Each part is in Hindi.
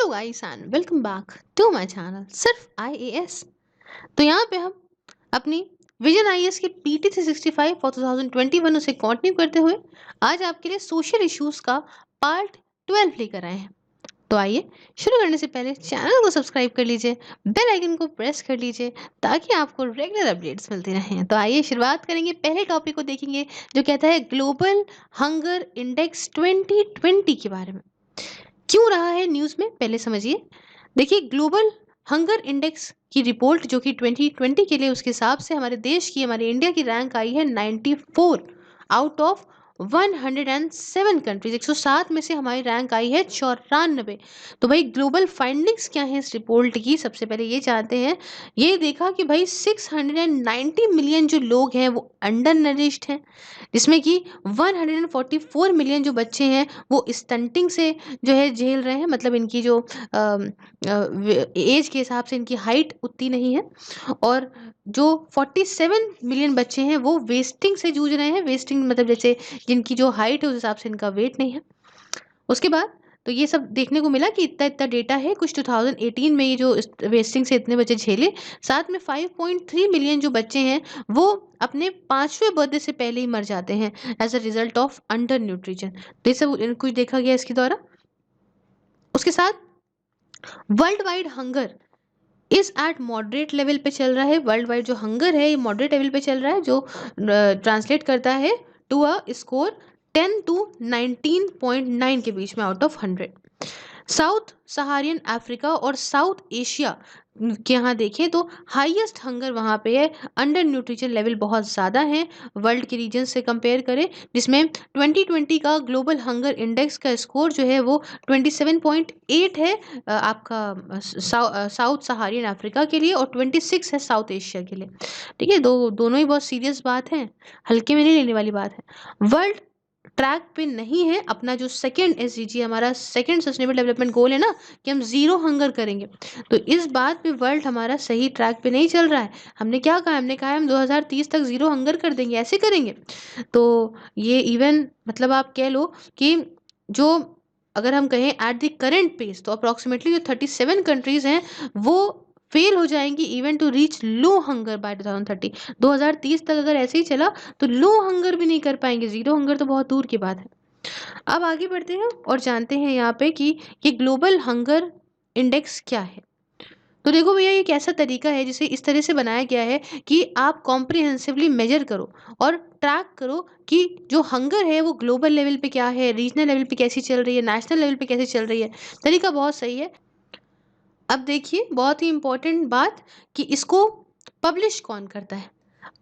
Guys and welcome back to my channel सिर्फ आईएएस। तो यहाँ पे हम अपनी विजन आईएएस की पीटी 365 फॉर 2021 उसे कंटिन्यू करते हुए आज आपके लिए सोशल इश्यूज का पार्ट 12 लेकर आए हैं। तो आइए शुरू करने से पहले चैनल को सब्सक्राइब कर लीजिए, बेल आइकन को प्रेस कर लीजिए ताकि आपको रेगुलर अपडेट्स मिलते रहें। तो आइए शुरुआत करेंगे, पहले टॉपिक को देखेंगे जो कहता है ग्लोबल हंगर इंडेक्स 2020 के बारे में। क्यों रहा है न्यूज़ में, पहले समझिए। देखिए, ग्लोबल हंगर इंडेक्स की रिपोर्ट जो कि 2020 के लिए, उसके हिसाब से हमारे देश की, हमारे इंडिया की रैंक आई है 94 आउट ऑफ 107 कंट्रीज। 107 में से हमारी रैंक आई है 94। तो भाई ग्लोबल फाइंडिंग्स क्या है इस रिपोर्ट की, सबसे पहले ये जानते हैं। ये देखा कि भाई 690 मिलियन जो लोग हैं वो अंडर नरिश्ड हैं, जिसमें कि 144 मिलियन जो बच्चे हैं वो स्टंटिंग से जो है झेल रहे हैं, मतलब इनकी जो एज के हिसाब से इनकी हाइट उतनी नहीं है। और जो 47 मिलियन बच्चे हैं वो वेस्टिंग से जूझ रहे हैं। वेस्टिंग मतलब जैसे जिनकी जो हाइट है उस हिसाब से इनका वेट नहीं है। उसके बाद तो ये सब देखने को मिला कि इतना इतना डेटा है। कुछ 2018 में ये जो वेस्टिंग से इतने बच्चे झेले, साथ में 5.3 मिलियन जो बच्चे हैं वो अपने 5वें बर्थडे से पहले ही मर जाते हैं as a result of under nutrition. तो ये सब कुछ देखा गया इसके द्वारा। उसके साथ वर्ल्ड वाइड हंगर इस एट मॉडरेट लेवल पे चल रहा है। वर्ल्ड वाइड जो हंगर है ये मॉडरेट लेवल पे चल रहा है, जो ट्रांसलेट करता है टू अ स्कोर 10 to 19.9 के बीच में आउट ऑफ 100। साउथ सहारियन अफ्रीका और साउथ एशिया के यहाँ देखें तो हाईएस्ट हंगर वहाँ पे है। अंडर न्यूट्रिशन लेवल बहुत ज़्यादा है वर्ल्ड के रीजन से कंपेयर करें, जिसमें 2020 का ग्लोबल हंगर इंडेक्स का स्कोर जो है वो 27.8 है आपका साउथ सहारियन अफ्रीका के लिए, और 26 है साउथ एशिया के लिए। ठीक है, दोनों ही बहुत सीरियस बात है, हल्के में नहीं लेने वाली बात है। वर्ल्ड ट्रैक पे नहीं है। अपना जो सेकंड एसडीजी, हमारा सेकंड सस्टेनेबल डेवलपमेंट गोल है ना, कि हम जीरो हंगर करेंगे, तो इस बात पे वर्ल्ड हमारा सही ट्रैक पे नहीं चल रहा है। हमने क्या कहा, हमने कहा हम 2030 तक जीरो हंगर कर देंगे, ऐसे करेंगे। तो ये इवन मतलब आप कह लो कि जो अगर हम कहें एट द करेंट पेस, तो अप्रोक्सीमेटली जो 37 कंट्रीज हैं वो फेल हो जाएंगी even to reach low hunger by 2030। 2030 तक अगर ऐसे ही चला तो लो हंगर भी नहीं कर पाएंगे, जीरो हंगर तो बहुत दूर की बात है। अब आगे बढ़ते हैं और जानते हैं यहाँ पे कि ये ग्लोबल हंगर इंडेक्स क्या है। तो देखो भैया, ये एक ऐसा तरीका है जिसे इस तरह से बनाया गया है कि आप कॉम्प्रिहेंसिवली मेजर करो और ट्रैक करो कि जो हंगर है वो ग्लोबल लेवल पे क्या है, रीजनल लेवल पे कैसी चल रही है, नेशनल लेवल पे कैसे चल रही है। तरीका बहुत सही है। अब देखिए, बहुत ही इंपॉर्टेंट बात कि इसको पब्लिश कौन करता है।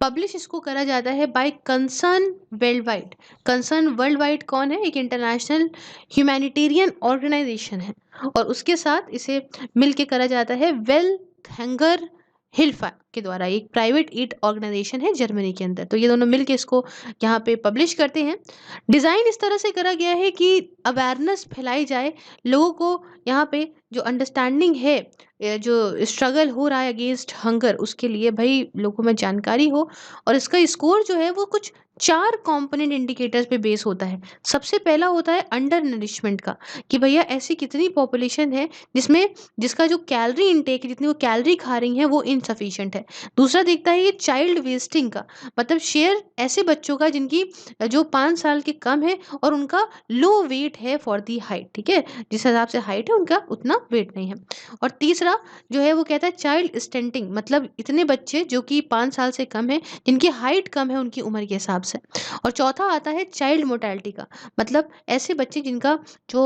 पब्लिश इसको करा जाता है by concern world wide. Concern world wide कौन है, एक इंटरनेशनल ह्यूमैनिटेरियन ऑर्गेनाइजेशन है, और उसके साथ इसे मिलके करा जाता है वेल्थ हैंगर हिल्फा के द्वारा। एक प्राइवेट ईट ऑर्गेनाइजेशन है जर्मनी के अंदर। तो ये दोनों मिलके इसको यहाँ पे पब्लिश करते हैं। डिज़ाइन इस तरह से करा गया है कि अवेयरनेस फैलाई जाए लोगों को। यहाँ पे जो अंडरस्टैंडिंग है, जो स्ट्रगल हो रहा है अगेंस्ट हंगर, उसके लिए भाई लोगों में जानकारी हो। और इसका स्कोर जो है वो कुछ 4 कंपोनेंट इंडिकेटर्स पे बेस होता है। सबसे पहला होता है अंडर नरिशमेंट का, कि भैया ऐसी कितनी पॉपुलेशन है जिसमें जिसका जो कैलोरी इनटेक है, जितनी वो कैलोरी खा रही है वो इनसफिशिएंट है। दूसरा देखता है ये चाइल्ड वेस्टिंग का, मतलब शेयर ऐसे बच्चों का जिनकी जो 5 साल के कम है और उनका लो वेट है फॉर दी हाइट। ठीक है, जिस हिसाब से हाइट है उनका उतना वेट नहीं है। और तीसरा जो है वो कहता है चाइल्ड स्टंटिंग, मतलब इतने बच्चे जो कि 5 साल से कम है, जिनकी हाइट कम है उनकी उम्र के हिसाब से। और चौथा आता है चाइल्ड मोर्टेलिटी का, मतलब ऐसे बच्चे जिनका जो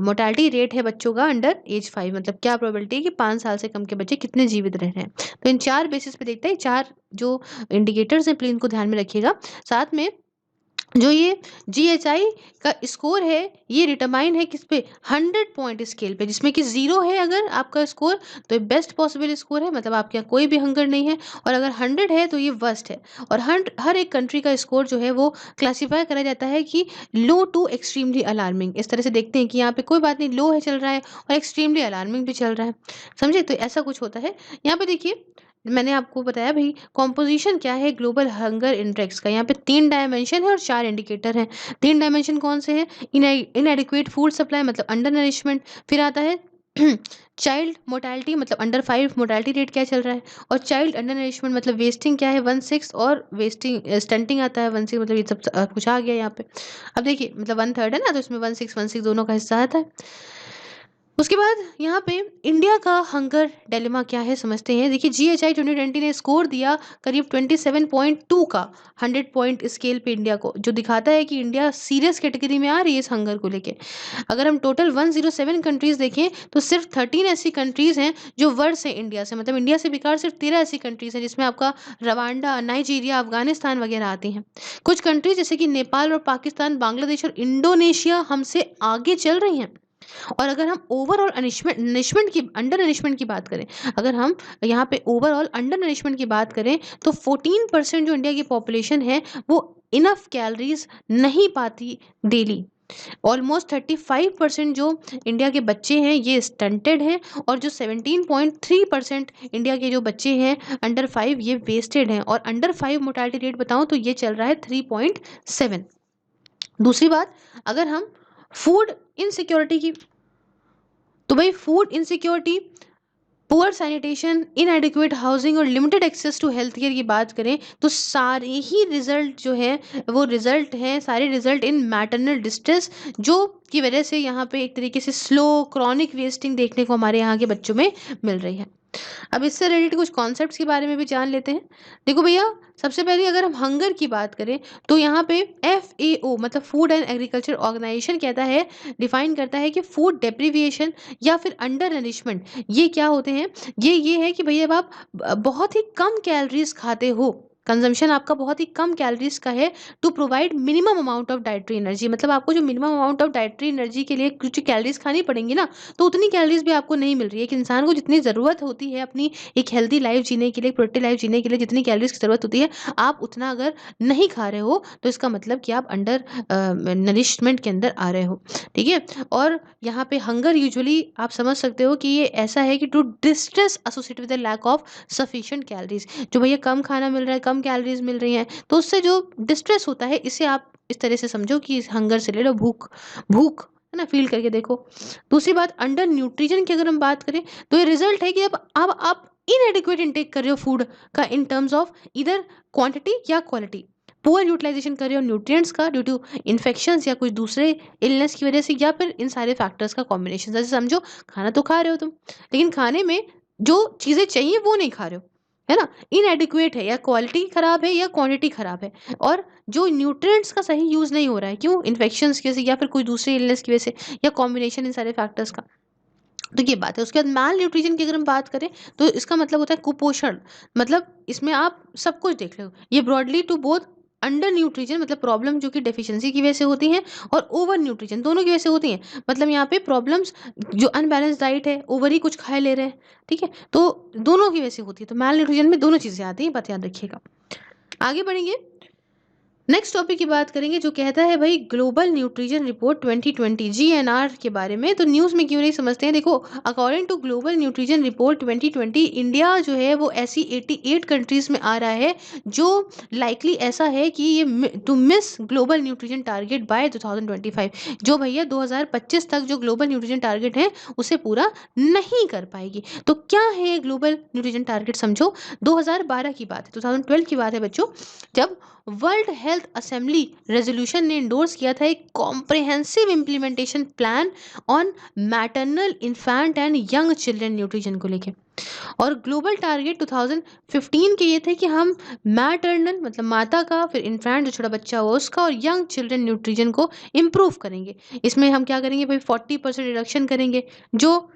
मोर्टेलिटी रेट है बच्चों का अंडर एज 5, मतलब क्या प्रोबेबिलिटी है कि 5 साल से कम के बच्चे कितने जीवित रह रहे हैं। तो इन 4 बेसिस पे देखते हैं, 4 जो इंडिकेटर्स हैं, प्लीज इनको ध्यान में रखिएगा। साथ में जो ये जीएचआई का स्कोर है ये डिटरमाइन है किस पे, 100 पॉइंट स्केल पे, जिसमें कि 0 है अगर आपका स्कोर तो बेस्ट पॉसिबल स्कोर है, मतलब आपके यहाँ कोई भी हंगर नहीं है। और अगर 100 है तो ये वर्स्ट है। और हर एक कंट्री का स्कोर जो है वो क्लासीफाई करा जाता है कि लो टू एक्सट्रीमली अलार्मिंग। इस तरह से देखते हैं कि यहाँ पे कोई बात नहीं, लो है चल रहा है और एक्सट्रीमली अलार्मिंग भी चल रहा है। समझे, तो ऐसा कुछ होता है। यहाँ पे देखिए, मैंने आपको बताया भाई कॉम्पोजिशन क्या है ग्लोबल हंगर इंडेक्स का। यहाँ पे 3 डायमेंशन है और 4 इंडिकेटर हैं। 3 डायमेंशन कौन से हैं, इनएडिक्वेट फूड सप्लाई मतलब अंडर नरिशमेंट, फिर आता है चाइल्ड मोर्टेलिटी मतलब अंडर 5 मोर्टेलिटी रेट क्या चल रहा है, और चाइल्ड अंडर नरिशमेंट मतलब वेस्टिंग क्या है 1/6, और वेस्टिंग स्टंटिंग आता है 1/6, मतलब ये सब कुछ आ गया यहाँ पे। अब देखिए मतलब 1/3 है ना, तो इसमें 1/6 दोनों का हिस्सा आता है। उसके बाद यहाँ पे इंडिया का हंगर डिलेमा क्या है समझते हैं। देखिए जीएचआई 2020 ने स्कोर दिया करीब 27.2 का 100 पॉइंट स्केल पे इंडिया को, जो दिखाता है कि इंडिया सीरियस कैटेगरी में आ रही है इस हंगर को लेके। अगर हम टोटल 107 कंट्रीज देखें तो सिर्फ 13 ऐसी कंट्रीज हैं जो वर्ष है इंडिया से, मतलब इंडिया से बेकार सिर्फ 13 ऐसी कंट्रीज हैं, जिसमें आपका रवांडा, नाइजीरिया, अफगानिस्तान वगैरह आती हैं। कुछ कंट्रीज जैसे कि नेपाल और पाकिस्तान, बांग्लादेश और इंडोनेशिया हमसे आगे चल रही हैं। और अगर हम ओवरऑल अंडर नरिशमेंट की बात करें, अगर हम यहाँ पे ओवरऑल अंडर नरिशमेंट की बात करें, तो 14% जो इंडिया की पॉपुलेशन है वो इनफ कैलोरीज नहीं पाती डेली। ऑलमोस्ट 35% जो इंडिया के बच्चे हैं ये स्टंटेड हैं, और जो 17.3% इंडिया के जो बच्चे हैं अंडर 5 ये वेस्टेड हैं, और अंडर 5 मोर्टालिटी रेट बताऊं तो ये चल रहा है 3.7। दूसरी बात, अगर हम फूड इनसिक्योरिटी की, तो भाई food insecurity, poor sanitation, inadequate housing और limited access to health care की बात करें, तो सारे ही रिजल्ट जो है वो रिजल्ट हैं, सारे रिजल्ट इन मैटरनल डिस्ट्रेस, जो की वजह से यहाँ पे एक तरीके से स्लो क्रॉनिक वेस्टिंग देखने को हमारे यहाँ के बच्चों में मिल रही है। अब इससे रिलेटेड कुछ कॉन्सेप्ट्स के बारे में भी जान लेते हैं। देखो भैया, सबसे पहले अगर हम हंगर की बात करें तो यहाँ पे FAO मतलब फूड एंड एग्रीकल्चर ऑर्गेनाइजेशन कहता है, डिफाइन करता है कि फूड डेप्रीविएशन या फिर अंडर नरिशमेंट ये क्या होते हैं। ये है कि भैया अब आप बहुत ही कम कैलोरीज खाते हो, कंजम्पशन आपका बहुत ही कम कैलोरीज का है, to provide minimum amount of dietary energy, मतलब आपको जो minimum amount of dietary energy के लिए कुछ कैलोरीज खानी पड़ेंगी ना, तो उतनी कैलोरीज भी आपको नहीं मिल रही है। एक इंसान को जितनी ज़रूरत होती है अपनी एक हेल्दी लाइफ जीने के लिए, प्रोडक्टिव लाइफ जीने के लिए, जितनी कैलोरीज की ज़रूरत होती है, आप उतना अगर नहीं खा रहे हो तो इसका मतलब कि आप अंडर नरिशमेंट के अंदर आ रहे हो। ठीक है, और यहाँ पे हंगर यूजुअली आप समझ सकते हो कि ये ऐसा है कि to distress associated with the lack of sufficient calories, जो भैया कम खाना मिल रहा है, कम कैलोरीज मिल रही हैं, तो उससे जो डिस्ट्रेस होता है, इसे आप इस तरह से समझो कि इस हंगर से ले लो भूख, भूख है ना, फील करके देखो। दूसरी बात, अंडर न्यूट्रिशन की अगर हम बात करें तो ये रिजल्ट है कि अब आप इनएडिक्वेट इंटेक कर रहे हो फूड का इन टर्म्स ऑफ इधर क्वांटिटी या क्वालिटी, पुअर यूटिलाइजेशन कर रहे हो न्यूट्रिएंट्स का ड्यू टू इन्फेक्शंस या कुछ दूसरे इलनेस की वजह से, या फिर इन सारे फैक्टर्स का कॉम्बिनेशन। जैसे समझो खाना तो खा रहे हो तुम, लेकिन खाने में जो चीज़ें चाहिए वो नहीं खा रहे हो, है ना, इनएडिक्वेट है, या क्वालिटी खराब है या क्वांटिटी खराब है, और जो न्यूट्रिएंट्स का सही यूज़ नहीं हो रहा है, क्यों, इन्फेक्शंस की वजह से या फिर कोई दूसरे इलनेस की वजह से, या कॉम्बिनेशन इन सारे फैक्टर्स का। तो ये बात है। उसके बाद माल न्यूट्रिशन की अगर हम बात करें तो इसका मतलब होता है कुपोषण, मतलब इसमें आप सब कुछ देख लो, ये broadly to both under nutrition मतलब प्रॉब्लम जो कि डेफिशिएंसी की वजह से होती हैं, और ओवर न्यूट्रिशन दोनों की वजह से होती हैं, मतलब यहाँ पे प्रॉब्लम्स जो अनबैलेंस डाइट है, ओवर ही कुछ खाए ले रहे हैं, ठीक है, तो दोनों की वजह से होती है। तो माल न्यूट्रिशन में दोनों चीज़ें आती हैं, बात याद रखिएगा। आगे बढ़ेंगे, नेक्स्ट टॉपिक की बात करेंगे जो कहता है भाई ग्लोबल न्यूट्रिशन रिपोर्ट 2020 GNR के बारे में। तो न्यूज़ में क्यों नहीं समझते हैं, देखो according to global nutrition report 2020 India जो है वो ऐसी 88 कंट्रीज में आ रहा है जो लाइकली ऐसा है कि ये to miss global nutrition target by 2025, जो भैया 2025 तक जो ग्लोबल न्यूट्रिशन टारगेट है उसे पूरा नहीं कर पाएगी। तो क्या है ग्लोबल न्यूट्रिशन टारगेट, समझो 2012 की बात है, 2012 की बात है बच्चों, जब वर्ल्ड हेल्थ असेंबली रेजोल्यूशन ने इंडोर्स किया था एक comprehensive implementation plan on maternal infant and young children nutrition को लेके। और ग्लोबल टारगेट 2015 के ये थे कि हम मैटरनल मतलब माता का, फिर इन्फेंट जो छोटा बच्चा हो उसका, और यंग चिल्ड्रन न्यूट्रिशन को इम्प्रूव करेंगे। इसमें हम क्या करेंगे भाई, 40% रिडक्शन करेंगे, जो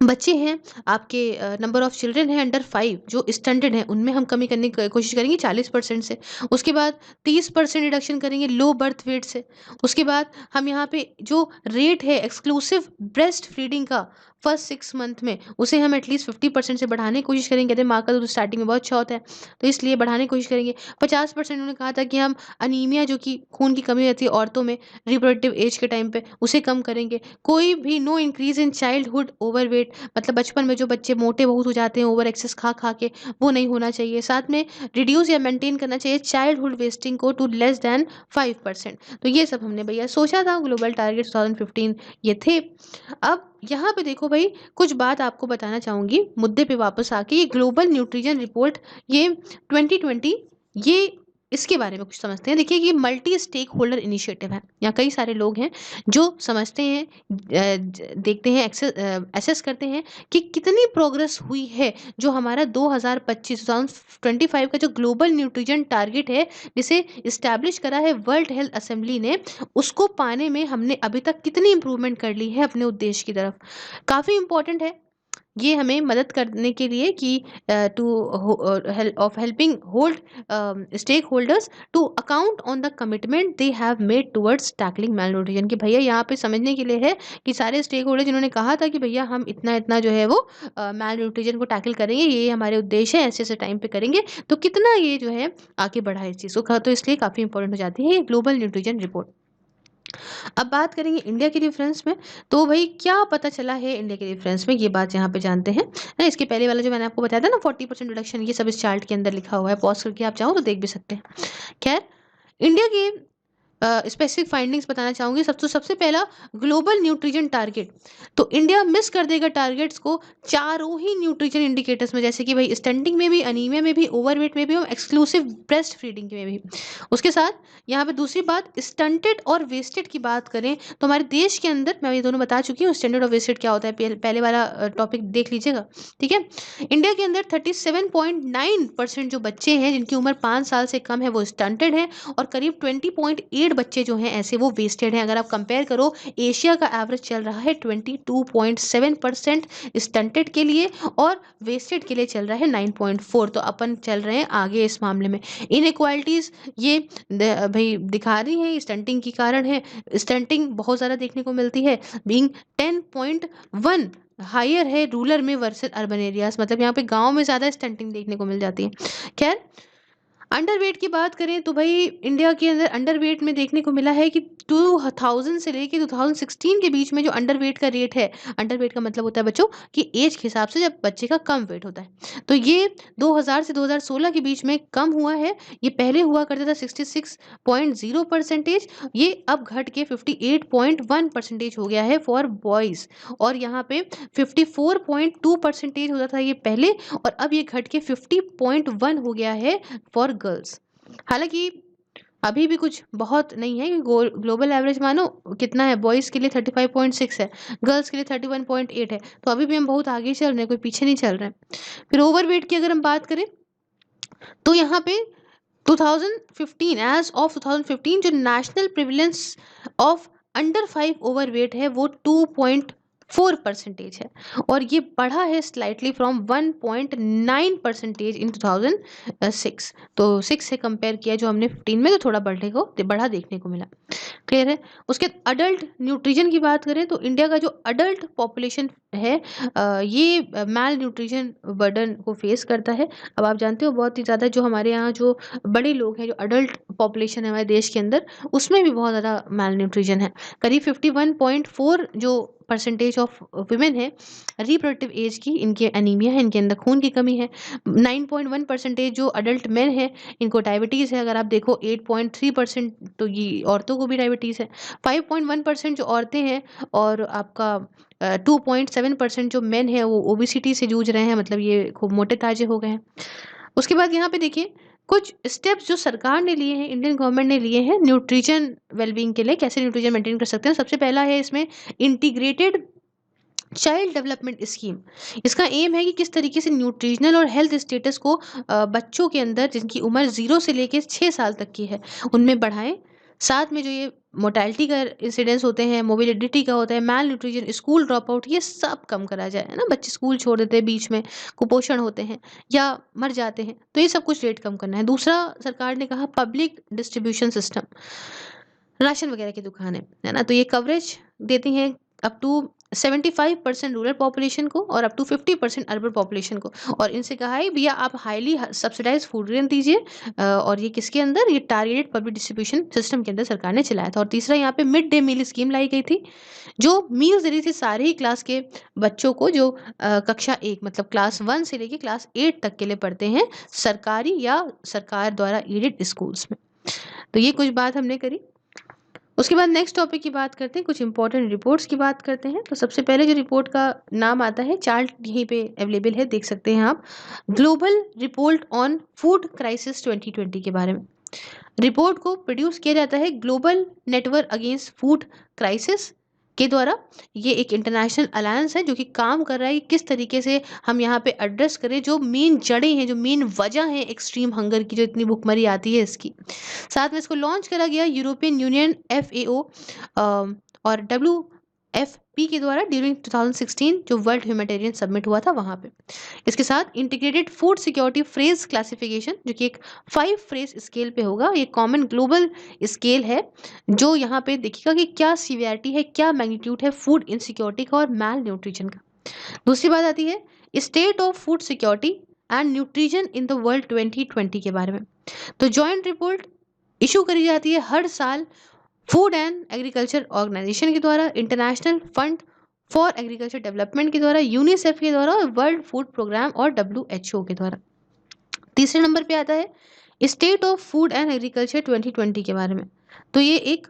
बच्चे हैं आपके, नंबर ऑफ चिल्ड्रन है अंडर 5 जो स्टंटेड हैं उनमें हम कमी करने की कोशिश करेंगे 40% से। उसके बाद 30% रिडक्शन करेंगे लो बर्थ वेट से। उसके बाद हम यहाँ पे जो रेट है एक्सक्लूसिव ब्रेस्ट फीडिंग का फर्स्ट 6 मंथ में उसे हम एटलीस्ट 50% से बढ़ाने की कोशिश करेंगे। कहते हैं माँ का दूध स्टार्टिंग में बहुत अच्छा होता है, तो इसलिए बढ़ाने की कोशिश करेंगे। 50% उन्होंने कहा था कि हम अनीमिया जो कि खून की कमी रहती है औरतों में रिप्रोडक्टिव एज के टाइम पे, उसे कम करेंगे। कोई भी no increase in childhood overweight, मतलब बचपन में जो बच्चे मोटे बहुत हो जाते हैं ओवर एक्सेस खा-खा के, वो नहीं होना चाहिए। साथ में रिड्यूस या मेंटेन करना चाहिए चाइल्डहुड वेस्टिंग को टू लेस दैन 5%। तो ये सब हमने भैया सोचा था, ग्लोबल टारगेट 2015 ये थे। अब यहाँ पे देखो भई, कुछ बात आपको बताना चाहूँगी मुद्दे पे वापस आके। ये ग्लोबल न्यूट्रिशन रिपोर्ट, ये 2020, ये इसके बारे में कुछ समझते हैं। देखिए, ये मल्टी स्टेक होल्डर इनिशिएटिव है। यहाँ कई सारे लोग हैं जो समझते हैं, देखते हैं, एसेस करते हैं कि कितनी प्रोग्रेस हुई है। जो हमारा 2025 का जो ग्लोबल न्यूट्रिशन टारगेट है, जिसे इस्टेब्लिश करा है वर्ल्ड हेल्थ असेंबली ने, उसको पाने में हमने अभी तक कितनी इंप्रूवमेंट कर ली है अपने उद्देश्य की तरफ। काफ़ी इम्पोर्टेंट है ये हमें मदद करने के लिए कि to helping hold stake holders to account on the commitment they have made towards tackling mal nutrition. कि भैया यहाँ पे समझने के लिए है कि सारे स्टेक होल्डर जिन्होंने कहा था कि भैया हम इतना इतना जो है वो मैल न्यूट्रिशन को टैकल करेंगे, ये हमारे उद्देश्य है, ऐसे ऐसे टाइम पे करेंगे, तो कितना ये जो है आगे बढ़ा है इस चीज़ को। तो इसलिए काफ़ी इंपॉर्टेंट हो जाती है ये ग्लोबल न्यूट्रिशन रिपोर्ट। अब बात करेंगे इंडिया के रेफरेंस में, तो भई क्या पता चला है इंडिया के रेफरेंस में, ये बात यहाँ पे जानते हैं। ना, इसके पहले वाला जो मैंने आपको बताया था ना 40% रिडक्शन, ये सब इस चार्ट के अंदर लिखा हुआ है। पॉज़ करके आप चाहो तो देख भी सकते हैं। खैर, इंडिया के स्पेसिफिक फाइंडिंग्स बताना चाहूँगी। सबसे पहला, ग्लोबल न्यूट्रिशन टारगेट। तो इंडिया मिस कर देगा टारगेट्स को चारों ही न्यूट्रिशन इंडिकेटर्स में, जैसे कि भाई स्टंटिंग में भी, अनीमिया में भी, ओवरवेट में भी और एक्सक्लूसिव ब्रेस्ट फीडिंग में भी। उसके साथ यहाँ पे दूसरी बात, स्टंटेड और वेस्टेड की बात करें तो हमारे देश के अंदर, मैं ये दोनों बता चुकी हूँ स्टंटेड और वेस्टेड क्या होता है, पहले वाला टॉपिक देख लीजिएगा, ठीक है। इंडिया के अंदर 37.9% जो बच्चे हैं जिनकी उम्र 5 साल से कम है वो स्टंटेड हैं, और करीब 20.8 बच्चे जो हैं ऐसे वो वेस्टेड हैं। अगर आप कंपेयर करो, एशिया का एवरेज चल रहा है 22.7% स्टंटेड के लिए, और वेस्टेड के लिए चल रहा है 9.4। तो अपन चल रहे हैं आगे इस मामले में। इनइक्वालिटीज़ ये भाई दिखा रही हैं, स्टंटिंग के कारण है। स्टंटिंग बहुत ज़्यादा देखने को मिलती है, बीइंग 10.1 हायर है रूरल में वर्सेस अर्बन एरियाज, मतलब यहाँ पे गांव में ज़्यादा स्टंटिंग देखने को मिल जाती है। खैर, अंडरवेट की बात करें तो भाई इंडिया के अंदर अंडरवेट में देखने को मिला है कि 2000 से लेके 2016 के बीच में जो अंडरवेट का रेट है, अंडरवेट का मतलब होता है बच्चों की एज के हिसाब से जब बच्चे का कम वेट होता है, तो ये 2000 से 2016 के बीच में कम हुआ है। ये पहले हुआ करता था 66.0%, ये अब घट के 58.1% हो गया है फॉर बॉयज़, और यहाँ पे 54.2% होता था ये पहले, और अब ये घट के 50.1 हो गया है फॉर गर्ल्स। हालाँकि अभी भी कुछ बहुत नहीं है, ग्लोबल एवरेज मानो कितना है, बॉयज़ के लिए 35.6 है, गर्ल्स के लिए 31.8 है, तो अभी भी हम बहुत आगे चल रहे हैं, कोई पीछे नहीं चल रहे हैं। फिर ओवरवेट की अगर हम बात करें तो यहाँ पे 2015, एज़ ऑफ 2015 जो national prevalence of under 5 overweight है वो 2.4% है, और ये बढ़ा है स्लाइटली फ्रॉम 1.9% इन 2006। तो 6 से कंपेयर किया जो हमने 15 में, तो थोड़ा बढ़ा देखने को मिला। क्लियर है। उसके अडल्ट न्यूट्रिशन की बात करें तो इंडिया का जो अडल्ट पॉपुलेशन है, ये मैल न्यूट्रिशन बर्डन को फेस करता है। अब आप जानते हो बहुत ही ज़्यादा जो हमारे यहाँ जो बड़े लोग हैं, जो अडल्ट पॉपुलेशन है हमारे देश के अंदर, उसमें भी बहुत ज़्यादा मैल न्यूट्रिशन है। करीब 51.4 जो परसेंटेज ऑफ वुमेन है रिप्रोडक्टिव एज की, इनके एनीमिया है, इनके अंदर खून की कमी है। 9.1% जो अडल्ट मेन है, इनको डायबिटीज़ है। अगर आप देखो 8.3%, तो ये औरतों को भी डायबिटीज़ है। 5.1% जो औरतें हैं, और आपका 2.7% जो मेन है वो ओबेसिटी से जूझ रहे हैं, मतलब ये खूब मोटे ताजे हो गए हैं। उसके बाद यहाँ पे देखिए कुछ स्टेप्स जो सरकार ने लिए हैं, इंडियन गवर्नमेंट ने लिए हैं न्यूट्रिशन वेलबींग के लिए, कैसे न्यूट्रिशन मेंटेन कर सकते हैं। सबसे पहला है इसमें इंटीग्रेटेड चाइल्ड डेवलपमेंट स्कीम। इसका एम है कि किस तरीके से न्यूट्रिशनल और हेल्थ स्टेटस को बच्चों के अंदर जिनकी उम्र 0 से लेके 6 साल तक की है उनमें बढ़ाएं। साथ में जो ये मोर्टेलिटी का इंसिडेंस होते हैं, मोबिलिटी का होता है, मैल न्यूट्रिशन, स्कूल ड्रॉप आउट, ये सब कम करा जाए, है ना। बच्चे स्कूल छोड़ देते हैं बीच में, कुपोषण होते हैं या मर जाते हैं, तो ये सब कुछ रेट कम करना है। दूसरा, सरकार ने कहा पब्लिक डिस्ट्रीब्यूशन सिस्टम, राशन वगैरह की दुकानें, है ना, तो ये कवरेज देती हैं अप टू 75% रूरल पॉपुलेशन को और अप टू 50% अर्बन पॉपुलेशन को। और इनसे कहा है भैया आप हाईली सब्सिडाइज फूड ग्रेन दीजिए, और ये किसके अंदर, ये टारगेटेड पब्लिक डिस्ट्रीब्यूशन सिस्टम के अंदर सरकार ने चलाया था। और तीसरा यहाँ पे मिड डे मील स्कीम लाई गई थी, जो मील्स दे रही थी सारे ही क्लास के बच्चों को, जो कक्षा 1 मतलब क्लास 1 से लेके क्लास 8 तक के लिए पढ़ते हैं सरकारी या सरकार द्वारा एडेड स्कूल्स में। तो ये कुछ बात हमने करी। उसके बाद नेक्स्ट टॉपिक की बात करते हैं, कुछ इंपॉर्टेंट रिपोर्ट्स की बात करते हैं। तो सबसे पहले जो रिपोर्ट का नाम आता है, चार्ट यहीं पे अवेलेबल है, देख सकते हैं आप, global report on food crisis 2020 के बारे में। रिपोर्ट को प्रोड्यूस किया जाता है global network against food crisis के द्वारा। ये एक इंटरनेशनल अलायंस है जो कि काम कर रहा है कि किस तरीके से हम यहाँ पे एड्रेस करें जो मेन जड़ें हैं, जो मेन वजह है एक्सट्रीम हंगर की, जो इतनी भुखमरी आती है इसकी। साथ में इसको लॉन्च करा गया यूरोपियन यूनियन FAO और WFP के द्वारा ड्यूरिंग 2016 जो वर्ल्ड ह्यूमैनिटेरियन समिट हुआ था वहाँ पे। इसके साथ integrated food security phrase classification, जो कि एक 5 फ्रेज स्केल पे होगा, ये कॉमन ग्लोबल स्केल है, जो यहाँ पे देखिएगा कि क्या सीवियरिटी है, क्या मैग्नीट्यूड है फूड इनसिक्योरिटी का और मैल न्यूट्रिशन का। दूसरी बात आती है state of food security and nutrition in the world 2020 के बारे में। तो जॉइंट रिपोर्ट इशू करी जाती है हर साल फूड एंड एग्रीकल्चर ऑर्गेनाइजेशन के द्वारा, international fund for agriculture development के द्वारा, यूनिसेफ के द्वारा और वर्ल्ड फूड प्रोग्राम और WHO के द्वारा। तीसरे नंबर पे आता है state of food and agriculture 2020 के बारे में। तो ये एक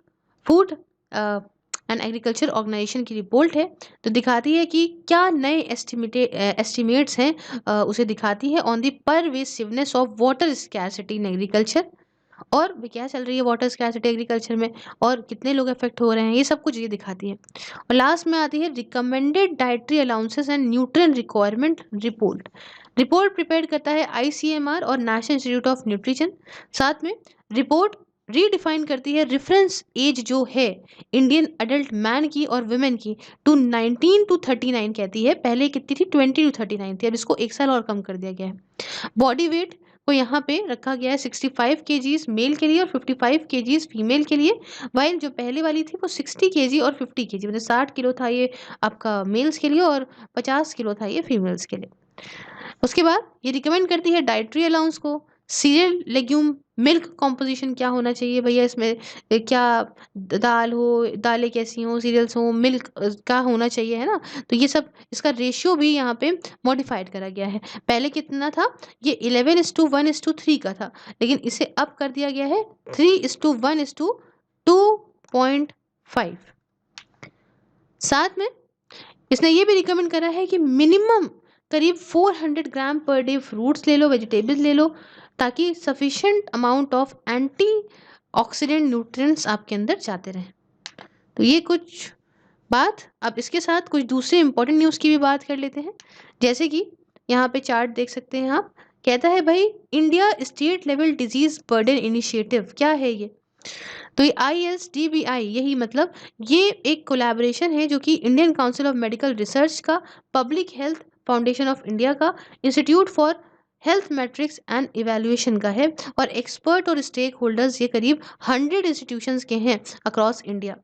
फूड एंड एग्रीकल्चर ऑर्गेनाइजेशन की रिपोर्ट है, तो दिखाती है कि क्या नए एस्टिमेट्स हैं, उसे दिखाती है on the pervasiveness of water scarcity in agriculture, और भी क्या चल रही है वाटर स्कैरसिटी एग्रीकल्चर में और कितने लोग अफेक्ट हो रहे हैं, ये सब कुछ ये दिखाती है। और लास्ट में आती है recommended dietary allowances and nutrient requirement report. Report prepare करता है ICMR और नेशनल इंस्टीट्यूट ऑफ न्यूट्रिशन। साथ में रिपोर्ट रीडिफाइन करती है रेफरेंस एज जो है इंडियन अडल्ट मैन की और वुमेन की टू 19 to 39 कहती है, पहले कितनी थी 20 to 39 थी, अब इसको एक साल और कम कर दिया गया है। बॉडी वेट को यहाँ पे रखा गया है 65 kgs मेल के लिए और 55 kgs फीमेल के लिए, वाइल जो पहले वाली थी वो 60 kg और 50 kg, मतलब 60 किलो था ये आपका मेल्स के लिए और 50 किलो था ये फीमेल्स के लिए। उसके बाद ये रिकमेंड करती है डाइटरी अलाउंस को, सीरियल लेग्यूम मिल्क कॉम्पोजिशन क्या होना चाहिए भैया इसमें, क्या दाल हो, दालें कैसी हो, सीरियल्स हो, मिल्क का होना चाहिए, है ना। तो ये सब इसका रेशियो भी यहाँ पे मॉडिफाइड करा गया है। पहले कितना था, ये 11:1:3 का था, लेकिन इसे अब कर दिया गया है 3:1:2.5। साथ में इसने ये भी रिकमेंड करा है कि मिनिमम करीब 400 ग्राम पर डे फ्रूट्स ले लो, वेजिटेबल्स ले लो, ताकि sufficient amount of anti oxidant nutrients आपके अंदर जाते रहें। तो ये कुछ बात। अब इसके साथ कुछ दूसरे इंपॉर्टेंट न्यूज़ की भी बात कर लेते हैं, जैसे कि यहाँ पे चार्ट देख सकते हैं आप, कहता है भाई India state level disease burden initiative, क्या है ये। तो ये ISDBI, यही मतलब ये एक कोलैबोरेशन है जो कि Indian Council of Medical Research का, Public Health Foundation of India का, Institute for Health Matrix and Evaluation का है, और एक्सपर्ट और स्टेक होल्डर्स ये करीब 100 इंस्टीट्यूशंस के हैं अक्रॉस इंडिया।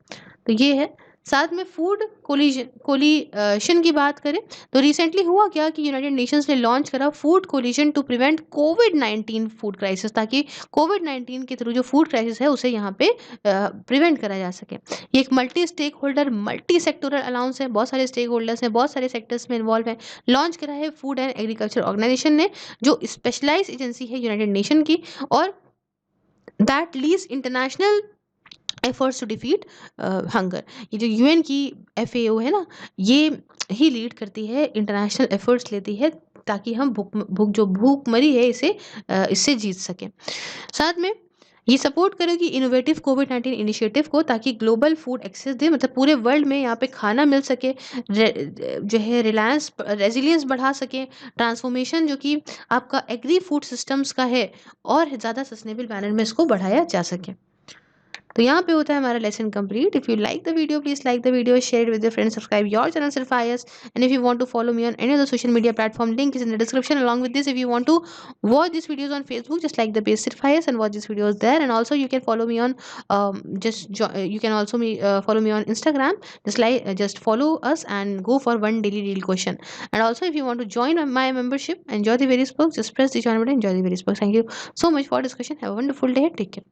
तो ये है। साथ में फूड कोलिशन की बात करें तो रिसेंटली हुआ क्या कि यूनाइटेड नेशंस ने लॉन्च करा फूड कोलिशन टू प्रिवेंट कोविड-19 फूड क्राइसिस, ताकि कोविड-19 के थ्रू जो फूड क्राइसिस है उसे यहाँ पे प्रिवेंट करा जा सके। ये एक multi stake holder multi sectoral alliance है, बहुत सारे स्टेक होल्डर्स हैं, बहुत सारे सेक्टर्स में इन्वॉल्व हैं। लॉन्च करा है फूड एंड एग्रीकल्चर ऑर्गेनाइजेशन ने, जो स्पेशलाइज एजेंसी है यूनाइटेड नेशन की, और that leads international efforts to defeat hunger. ये जो UN की FAO है ना, ये ही लीड करती है, इंटरनेशनल एफर्ट्स लेती है, ताकि हम भूखमरी है इससे जीत सकें। साथ में ये सपोर्ट करेगी इनोवेटिव कोविड-19 इनिशिएटिव को, ताकि ग्लोबल फूड एक्सेस दे, मतलब पूरे वर्ल्ड में यहाँ पे खाना मिल सके, जो है रेजिलियंस बढ़ा सके, ट्रांसफॉर्मेशन जो कि आपका एग्री फूड सिस्टम्स का है और ज़्यादा सस्टेनेबल मैनर में इसको बढ़ाया जा सके। तो यहाँ पे होता है हमारा lesson complete. If you like the video, please like the video, share it with your friends, subscribe your channel Sirf IAS, and if you want to follow me on any other social media platform, link is in the description. Along with this, if you want to watch these videos on Facebook, just like the page Sirf IAS and watch these videos there. And also you can follow me on you can also follow me on Instagram. Just follow us and go for one daily real question. And also if you want to join my membership, enjoy the various perks, just press the join button, enjoy the various perks. Thank you so much for discussion. Have a wonderful day. Take care.